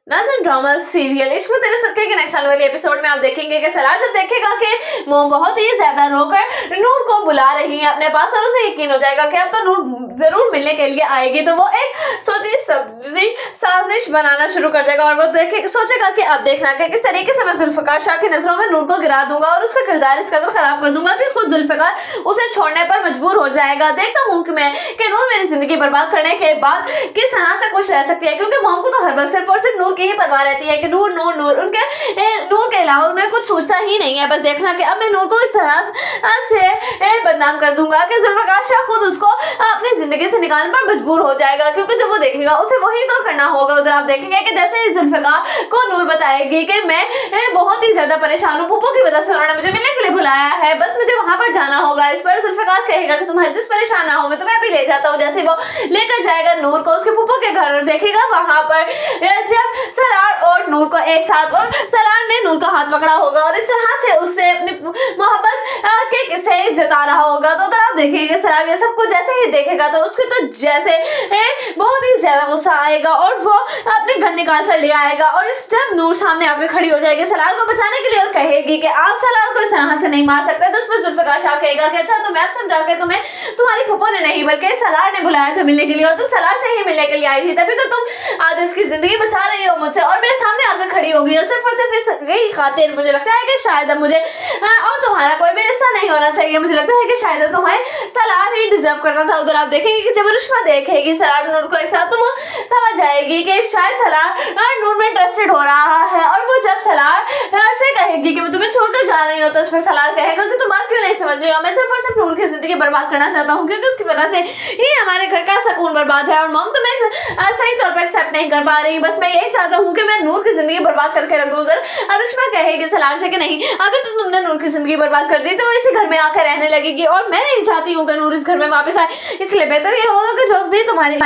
Nazim drama serial इश्क में तेरे सदक़े के नेक्स्ट आने वाले एपिसोड में आप देखेंगे कि सलार जब देखेगा कि वो बहुत ही ज्यादा रोकर नूर को बुला रही है अपने पास और उसे यकीन हो जाएगा कि अब तो नूर जरूर मिलने के लिए आएगी, तो वो एक सोची सब्जी साजिश बनाना शुरू कर देगा और वो सोचेगा कि अब देखना कि किस तरीके से मैं जुल्फ़िकार शाह की नजरों में नूर को गिरा दूंगा और उसका किरदार इस कदर खराब कर दूंगा कि खुद जुल्फ़िकार उसे छोड़ने पर मजबूर हो जाएगा। देखता हूँ कि नूर मेरी जिंदगी बर्बाद करने के बाद किस तरह से खुश रह सकती है, क्योंकि मोम को तो हर वक्त सिर्फ और सिर्फ नूर की ही परवाह रहती है कि नूर नूर नूर उनके नूर के अलावा उन्हें कुछ सोचता ही नहीं है। बस देखना कि अब मैं नूर को इस तरह से बदनाम कर दूंगा कि जुल्फ़िकार शाह खुद उसको अपनी जिंदगी से निकालने पर मजबूर हो जाएगा, क्योंकि जब वो देखेगा उसे वही तो करना होगा। उधर आप देखेंगे कि जैसे ही जुल्फ़िकार को नूर बताएगी कि मैं बहुत ही ज्यादा परेशान हूँ, पुप्पो की वजह से उन्होंने मुझे मिलने के लिए बुलाया है, बस मुझे वहां पर जाना होगा। इस पर जुल्फ़िकार कहेगा कि तुम हरगिज़ परेशान ना हो, मैं तुम्हें अभी ले जाता हूँ। जैसे वो लेकर जाएगा नूर को उसके पुप्पो के घर और देखेगा वहां पर जब सलार और नूर को एक साथ, और सलार ने नूर का हाथ पकड़ा होगा और इस तरह से उससे अपनी मोहब्बत के किस्से जता रहा होगा। तो उधर आप देखेंगे सलार ये सब कुछ जैसे ही देखेगा तो उसको तो जैसे बहुत ही ज्यादा गुस्सा आएगा और वो अपने गन निकाल कर ले आएगा और जब नूर सामने आकर खड़ी हो जाएगी सलार को बचाने के लिए और कहेगी कि आप सलार को इस तरह से नहीं मार सकते, तो उस पर जुल्फ़िकार शाह कहेगा कि अच्छा तो मैं अब समझा के तुम्हें तुम्हारी फूफो ने नहीं बल्कि सलार ने बुलाया था मिलने के लिए और तुम सलार से ही मिलने के लिए आई थी, तभी तो तुम आज इसकी जिंदगी बचा रही हो मुझसे और मेरे सामने आकर खड़ी हो गई हो सिर्फ और सिर्फ यही खातिर। मुझे लगता है कि शायद अब मुझे और तुम्हारा कोई भी रिश्ता नहीं होना चाहिए, मुझे लगता है कि शायद तुम्हें सलार ही डिजर्व करता था। उधर आप देखेंगे कि जब रुश्मा देखेगी सलार नूर को एक साथ तो वो समझ जाएगी कि शायद सलार नूर में इंटरेस्टेड हो रहा है और वो जब सलार से कहेगी कि मैं तुम्हें छोड़कर जा रही हूँ तो उस पर सलार कहेगा कि तुम बात क्यों नहीं समझ रही हो, मैं सिर्फ और सिर्फ नूर की जिंदगी बर्बाद करना चाहता हूँ क्योंकि उसकी वजह से ही हमारे घर का सुकून बर्बाद है और मम तुम्हें सही तौर पर एक्सेप्ट नहीं कर पा रही, बस मैं यही चाहता हूँ कि मैं नूर की जिंदगी बर्बाद करके रख दूँ। उधर अनुष्मा कहेगी सलार से कि नहीं, अगर तुमने नूर की जिंदगी बर्बाद कर दी तो वो इसी घर में आकर रहने लगेगी और मैं नहीं चाहती हूँ कि नूर इस घर में वापस आए, इसलिए बेहतर ये होगा कि जो भी तुम्हारी